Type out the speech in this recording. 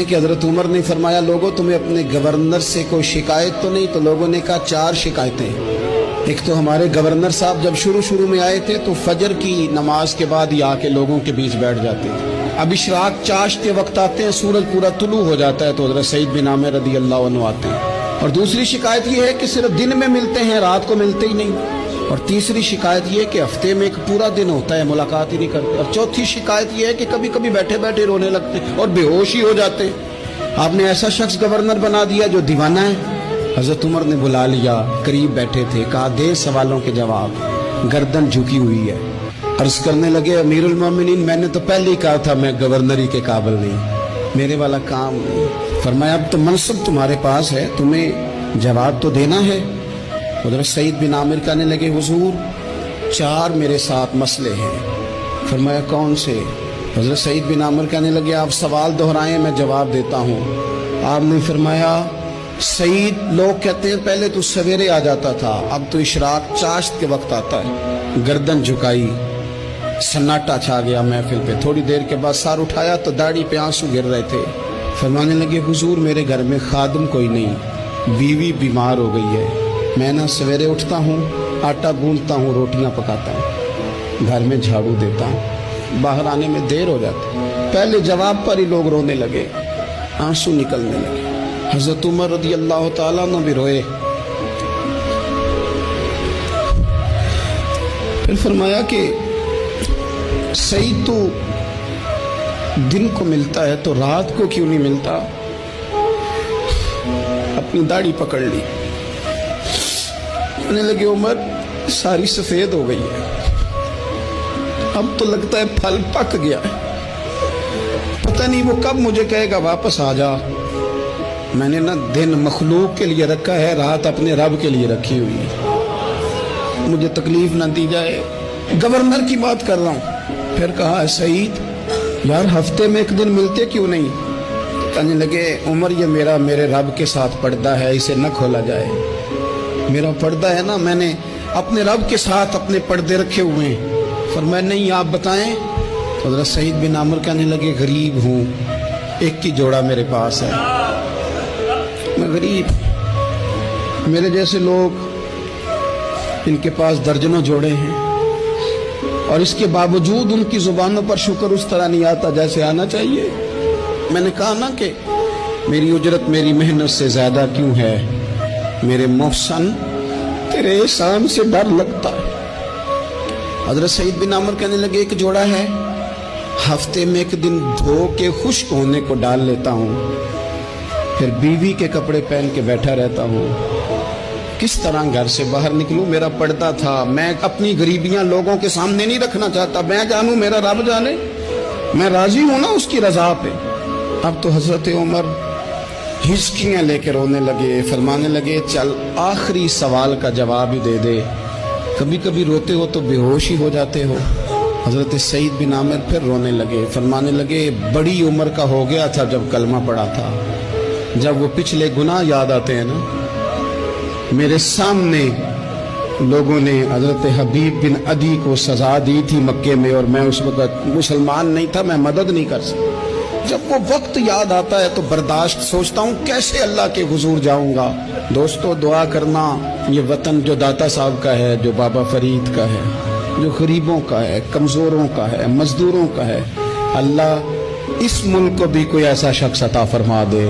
کہ حضرت عمر نے فرمایا لوگوں تمہیں اپنے گورنر سے کوئی شکایت تو نہیں؟ تو لوگوں نے کہا 4 شکایتیں۔ ایک تو ہمارے گورنر صاحب جب شروع میں آئے تھے تو فجر کی نماز کے بعد ہی آ کے لوگوں کے بیچ بیٹھ جاتے تھے۔ اب اشراق چاشت کے وقت آتے ہیں، سورج پورا طلوع ہو جاتا ہے تو حضرت سعید بن عامر رضی اللہ عنہ آتے ہیں۔ اور دوسری شکایت یہ ہے کہ صرف دن میں ملتے ہیں، رات کو ملتے ہی نہیں۔ اور تیسری شکایت یہ ہے کہ ہفتے میں ایک پورا دن ہوتا ہے ملاقات ہی نہیں کرتے۔ اور چوتھی شکایت یہ ہے کہ کبھی کبھی بیٹھے بیٹھے رونے لگتے اور بے ہوش ہی ہو جاتے۔ آپ نے ایسا شخص گورنر بنا دیا جو دیوانہ ہے۔ حضرت عمر نے بلا لیا، قریب بیٹھے تھے، کہا دے سوالوں کے جواب۔ گردن جھکی ہوئی ہے، عرض کرنے لگے امیر المومنین میں نے تو پہلے ہی کہا تھا میں گورنری کے قابل نہیں، میرے والا کام نہیں۔ فرمایا اب تو منصب تمہارے پاس ہے، تمہیں جواب تو دینا ہے۔ حضرت سعید بن عامر کہنے لگے حضور 4 میرے ساتھ مسئلے ہیں۔ فرمایا کون سے؟ حضرت سعید بن عامر کہنے لگے آپ سوال دہرائیں میں جواب دیتا ہوں۔ آپ نے فرمایا سعید لوگ کہتے ہیں پہلے تو سویرے آ جاتا تھا، اب تو اشراق چاشت کے وقت آتا ہے۔ گردن جھکائی، سناٹا چھا گیا محفل پہ۔ تھوڑی دیر کے بعد سر اٹھایا تو داڑھی پہ آنسو گر رہے تھے۔ فرمانے لگے حضور میرے گھر میں خادم کوئی نہیں، بیوی بیمار ہو گئی ہے، میں نہ سویرے اٹھتا ہوں، آٹا گوندتا ہوں، روٹیاں پکاتا ہوں، گھر میں جھاڑو دیتا ہوں، باہر آنے میں دیر ہو جاتی۔ پہلے جواب پر ہی لوگ رونے لگے، آنسو نکلنے لگے۔ حضرت عمر رضی اللہ تعالیٰ عنہ بھی روئے۔ پھر فرمایا کہ سعید تو دن کو ملتا ہے تو رات کو کیوں نہیں ملتا؟ اپنی داڑھی پکڑ لی، کہنے لگے عمر ساری سفید ہو گئی ہے، اب تو لگتا ہے پھل پک گیا ہے، پتہ نہیں وہ کب مجھے کہے گا واپس آ جا۔ میں نے نا دن مخلوق کے لیے رکھا ہے، رات اپنے رب کے لیے رکھی ہوئی ہے، مجھے تکلیف نہ دی جائے۔ گورنر کی بات کر رہا ہوں۔ پھر کہا سعید یار ہفتے میں ایک دن ملتے کیوں نہیں؟ کہنے لگے عمر یہ میرے رب کے ساتھ پردہ ہے، اسے نہ کھولا جائے۔ میرا پردہ ہے نا، میں نے اپنے رب کے ساتھ اپنے پردے رکھے ہوئے ہیں۔ فرمایا نہیں آپ بتائیں۔ تو حضرت سعید بن عامر کہنے لگے غریب ہوں، ایک ہی جوڑا میرے پاس ہے، میں غریب، میرے جیسے لوگ ان کے پاس درجنوں جوڑے ہیں، اور اس کے باوجود ان کی زبانوں پر شکر اس طرح نہیں آتا جیسے آنا چاہیے۔ میں نے کہا نا کہ میری اجرت میری محنت سے زیادہ کیوں ہے؟ میرے محسن تیرے احسان سے ڈر لگتا ہے۔ حضرت سعید بن عامر کہنے لگے ایک جوڑا ہے، ہفتے میں ایک دن دھو کے خشک ہونے کو ڈال لیتا ہوں، پھر بیوی کے کپڑے پہن کے بیٹھا رہتا ہوں، کس طرح گھر سے باہر نکلوں؟ میرا پردہ تھا، میں اپنی غریبیاں لوگوں کے سامنے نہیں رکھنا چاہتا، میں جانوں میرا رب جانے، میں راضی ہوں نا اس کی رضا پہ۔ اب تو حضرت عمر ہچکیاں لے کے رونے لگے، فرمانے لگے چل آخری سوال کا جواب ہی دے دے، کبھی کبھی روتے ہو تو بے ہوش ہی ہو جاتے ہو۔ حضرت سعید بن عامر پھر رونے لگے، فرمانے لگے بڑی عمر کا ہو گیا تھا جب کلمہ پڑھا تھا، جب وہ پچھلے گناہ یاد آتے ہیں نا، میرے سامنے لوگوں نے حضرت حبیب بن عدی کو سزا دی تھی مکے میں، اور میں اس وقت مسلمان نہیں تھا، میں مدد نہیں کر سکتا۔ جب وہ وقت یاد آتا ہے تو برداشت سوچتا ہوں کیسے اللہ کے حضور جاؤں گا۔ دوستو دعا کرنا، یہ وطن جو داتا صاحب کا ہے، جو بابا فرید کا ہے، جو غریبوں کا ہے، کمزوروں کا ہے، مزدوروں کا ہے، اللہ اس ملک کو بھی کوئی ایسا شخص عطا فرما دے